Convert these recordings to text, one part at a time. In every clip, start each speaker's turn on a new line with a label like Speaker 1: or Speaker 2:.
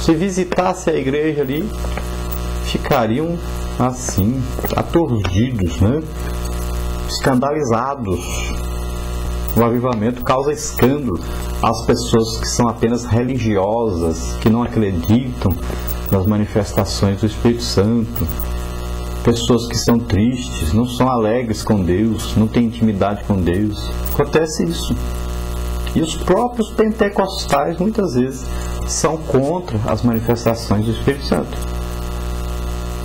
Speaker 1: se visitasse a igreja ali, ficariam assim, aturdidos, né? Escandalizados. O avivamento causa escândalo às pessoas que são apenas religiosas, que não acreditam nas manifestações do Espírito Santo, pessoas que são tristes, não são alegres com Deus, não têm intimidade com Deus. Acontece isso. E os próprios pentecostais muitas vezes são contra as manifestações do Espírito Santo.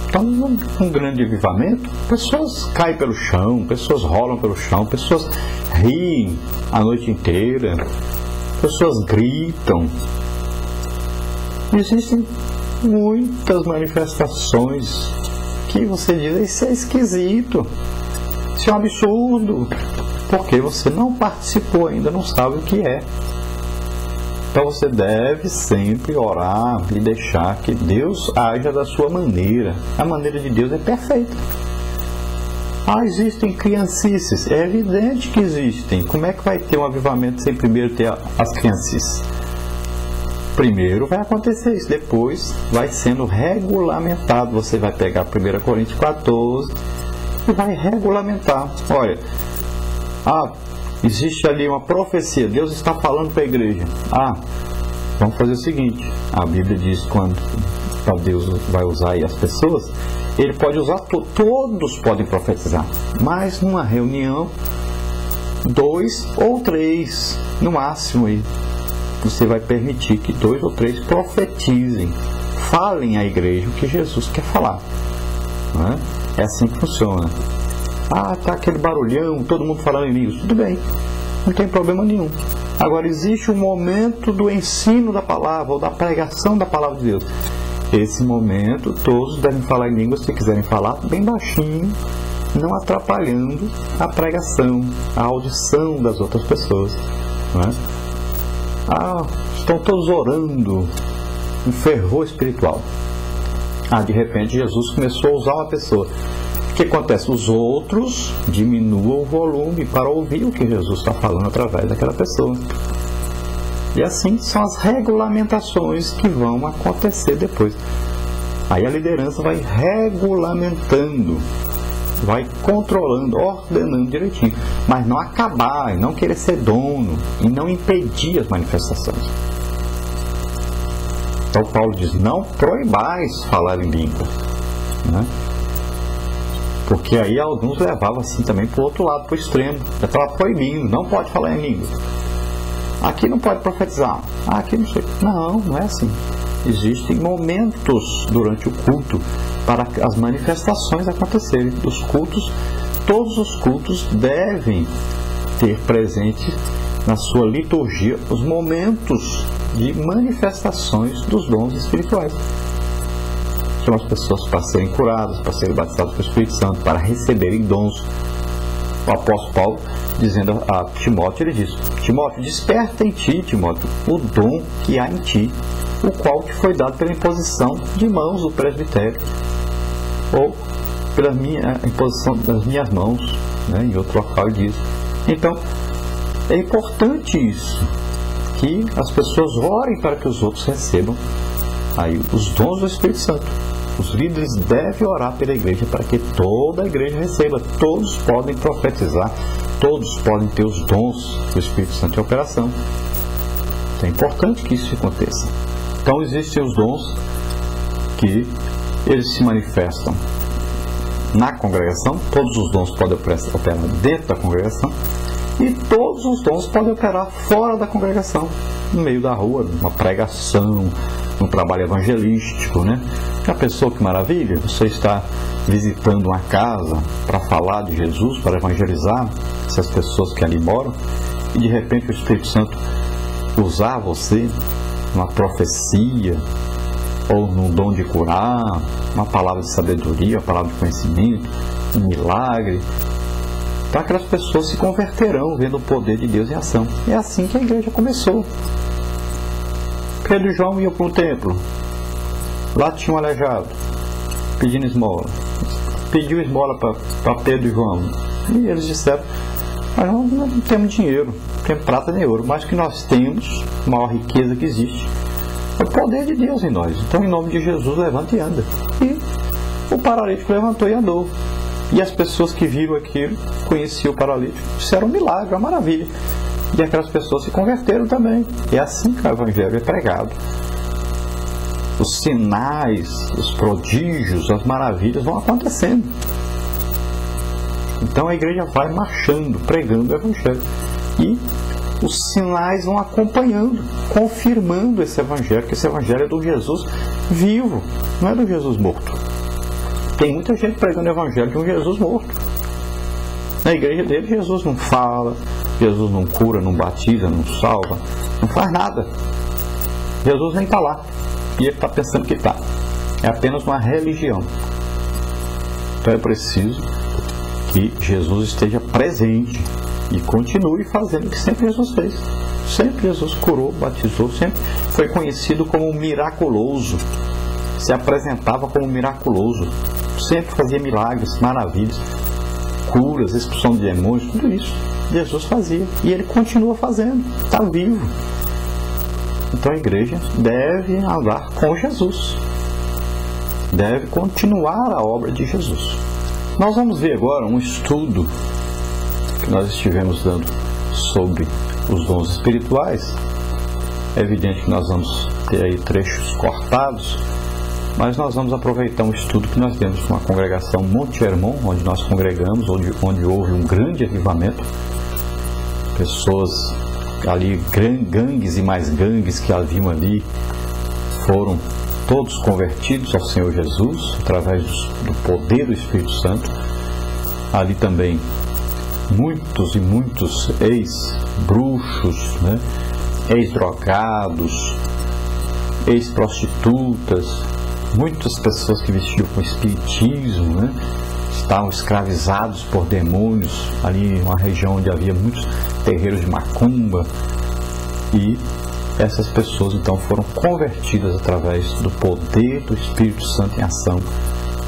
Speaker 1: Então, num grande avivamento, pessoas caem pelo chão, pessoas rolam pelo chão, pessoas riem a noite inteira, pessoas gritam. Existem muitas manifestações que você diz, isso é esquisito, isso é um absurdo, porque você não participou ainda, não sabe o que é. Então você deve sempre orar e deixar que Deus haja da sua maneira. A maneira de Deus é perfeita. Existem criancices. É evidente que existem. Como é que vai ter um avivamento sem primeiro ter as criancices? Primeiro vai acontecer isso, depois vai sendo regulamentado. Você vai pegar 1 Coríntios 14 e vai regulamentar. Olha, existe ali uma profecia, Deus está falando para a igreja. Vamos fazer o seguinte, a Bíblia diz quando Deus vai usar aí as pessoas, Ele pode usar, todos podem profetizar, mas numa reunião, 2 ou 3, no máximo, aí, você vai permitir que 2 ou 3 profetizem, falem à igreja o que Jesus quer falar. Não é? É assim que funciona. Tá aquele barulhão, todo mundo falando em línguas. Tudo bem, não tem problema nenhum. Agora, existe um momento do ensino da palavra, ou da pregação da palavra de Deus. Esse momento, todos devem falar em línguas, se quiserem falar, bem baixinho, não atrapalhando a pregação, a audição das outras pessoas. Não é? Estão todos orando, um fervor espiritual. De repente, Jesus começou a usar uma pessoa. O que acontece? Os outros diminuam o volume para ouvir o que Jesus está falando através daquela pessoa. E assim são as regulamentações que vão acontecer depois. Aí a liderança vai regulamentando, vai controlando, ordenando direitinho. Mas não acabar, não querer ser dono e não impedir as manifestações. Então Paulo diz, não proibais falar em língua, né? Porque aí alguns levavam assim também para o outro lado, para o extremo. Já estava proibindo, não pode falar em língua. Aqui não pode profetizar. Aqui não sei. Não é assim. Existem momentos durante o culto para as manifestações acontecerem. Os cultos, todos os cultos devem ter presente na sua liturgia os momentos de manifestações dos dons espirituais. São as pessoas para serem curadas, para serem batizadas com o Espírito Santo, para receberem dons. O apóstolo Paulo, dizendo a Timóteo, ele diz, Timóteo, desperta em ti, Timóteo, o dom que há em ti, o qual te foi dado pela imposição de mãos do presbitério, ou pela imposição das minhas mãos, né? Em outro local ele diz. Então, é importante isso, que as pessoas orem para que os outros recebam aí os dons do Espírito Santo. Os líderes devem orar pela igreja para que toda a igreja receba. Todos podem profetizar, todos podem ter os dons do Espírito Santo em operação. É importante que isso aconteça. Então existem os dons que eles se manifestam na congregação, todos os dons podem operar dentro da congregação e todos os dons podem operar fora da congregação, no meio da rua, numa pregação, num trabalho evangelístico, né? Já pensou que maravilha? Você está visitando uma casa para falar de Jesus, para evangelizar essas pessoas que ali moram, e de repente o Espírito Santo usar você numa profecia, ou num dom de curar, uma palavra de sabedoria, uma palavra de conhecimento, um milagre. Então aquelas pessoas se converterão vendo o poder de Deus em ação. É assim que a igreja começou. Pedro e João iam para o templo. Lá tinha um aleijado, pedindo esmola. Pediu esmola para Pedro e João. E eles disseram, nós não temos dinheiro, não temos prata nem ouro, mas que nós temos, a maior riqueza que existe, o poder de Deus em nós. Então, em nome de Jesus, levanta e anda. E o paralítico levantou e andou. E as pessoas que viram aquilo, conheciam o paralítico, disseram um milagre, uma maravilha. E aquelas pessoas se converteram também. É assim que o Evangelho é pregado. Os sinais, os prodígios, as maravilhas vão acontecendo. Então a igreja vai marchando, pregando o Evangelho. E os sinais vão acompanhando, confirmando esse Evangelho, que esse Evangelho é do Jesus vivo, não é do Jesus morto. Tem muita gente pregando o Evangelho de um Jesus morto. Na igreja dele, Jesus não fala, Jesus não cura, não batiza, não salva, não faz nada. Jesus nem está lá. E ele está pensando que está. É apenas uma religião. Então é preciso que Jesus esteja presente e continue fazendo o que sempre Jesus fez. Sempre Jesus curou, batizou, sempre foi conhecido como miraculoso. Se apresentava como miraculoso. Sempre fazia milagres, maravilhas, curas, expulsão de demônios, tudo isso Jesus fazia. E ele continua fazendo. Está vivo. Então a igreja deve andar com Jesus. Deve continuar a obra de Jesus. Nós vamos ver agora um estudo que nós estivemos dando sobre os dons espirituais. É evidente que nós vamos ter aí trechos cortados, mas nós vamos aproveitar um estudo que nós demos com a congregação Monte Hermon, onde nós congregamos, onde houve um grande avivamento. Pessoas ali, gangues e mais gangues que haviam ali, foram todos convertidos ao Senhor Jesus, através do poder do Espírito Santo. Ali também, muitos e muitos ex-bruxos, né? Ex-drogados, ex-prostitutas, muitas pessoas que vestiam com espiritismo, né? Estavam escravizados por demônios, ali em uma região onde havia muitos terreiros de macumba, e essas pessoas então foram convertidas através do poder do Espírito Santo em ação,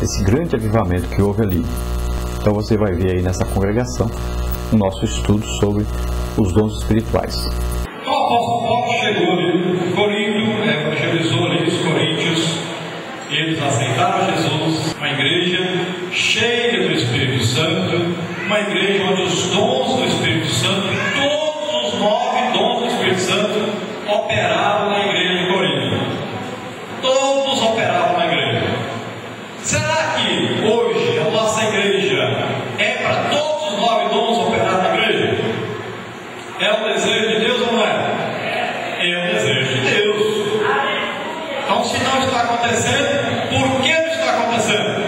Speaker 1: esse grande avivamento que houve ali. Então você vai ver aí nessa congregação o nosso estudo sobre os dons espirituais.
Speaker 2: O apóstolo Paulo chegou ali, Corinto, evangelizou ali os coríntios, eles aceitaram Jesus, uma igreja cheia do Espírito Santo, uma igreja onde os dons do Espírito Santo, todos os 9 dons do Espírito Santo, operavam na igreja de Corinto. Todos operavam na igreja. Será que hoje a nossa igreja é para todos os 9 dons operar na igreja? É o desejo de Deus ou não é? É o desejo de Deus. Então, se não está acontecendo, por que não está acontecendo?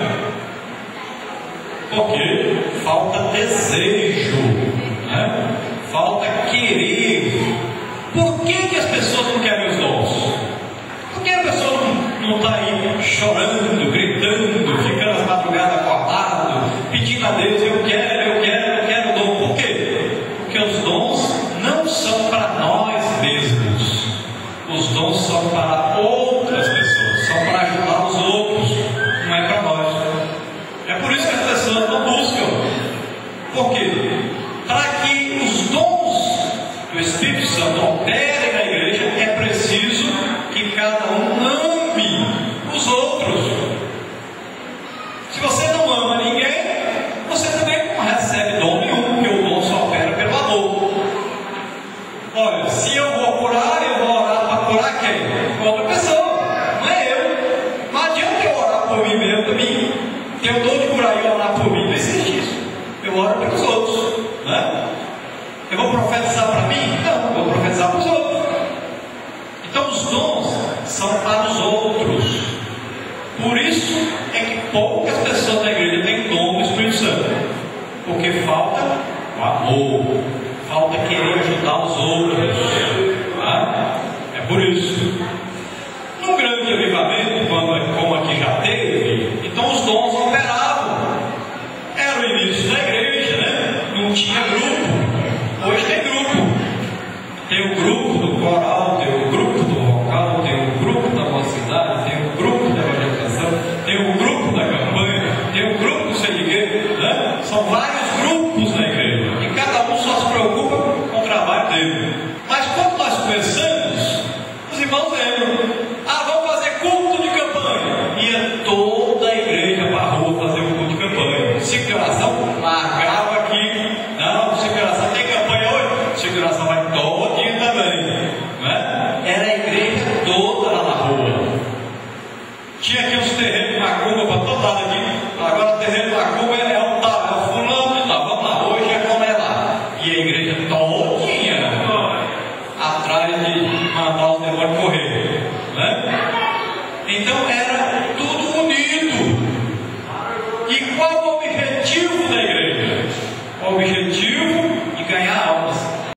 Speaker 2: Porque falta desejo, né? Falta querer. Por que as pessoas não querem os dons? Por que a pessoa não está aí chorando, gritando, ficando as madrugadas acordado, pedindo a Deus, eu quero o dom? Por quê? Porque os dons não são para nós mesmos. Os dons são para outras pessoas, são para ajudar os outros, não é para nós. É por isso que as pessoas não buscam. Por quê? Para que os dons do Espírito Santo operem na igreja, é preciso que cada um ame os outros. Se você não ama ninguém, você também não recebe dom nenhum, porque o dom só opera pelo amor. Olha, se eu vou curar, eu vou orar para curar quem? Outra pessoa, não é eu. Não adianta eu orar por mim mesmo, para mim ter o dom de curar e orar por mim, não existe isso. Eu oro pelos outros, né? Eu vou profetizar para mim? Não, eu vou profetizar para os outros. Então os dons são para os outros. Por isso é que poucas pessoas da igreja têm dom do Espírito Santo, porque falta o amor, falta querer ajudar os outros, tá? É por isso. No grande avivamento, como aqui já teve, então os dons operavam. Era o início da igreja, né? Não tinha grupo. Hoje tem grupo. Tem o grupo do coral, tem o grupo do vocal, tem o grupo da mocidade, tem o grupo da evangelização, tem o grupo da campanha, tem o grupo do serigueiro, né? São vários grupos na igreja e cada um só se preocupa com o trabalho dele. Mas quando nós começamos, os irmãos lembram, terreno lá, como era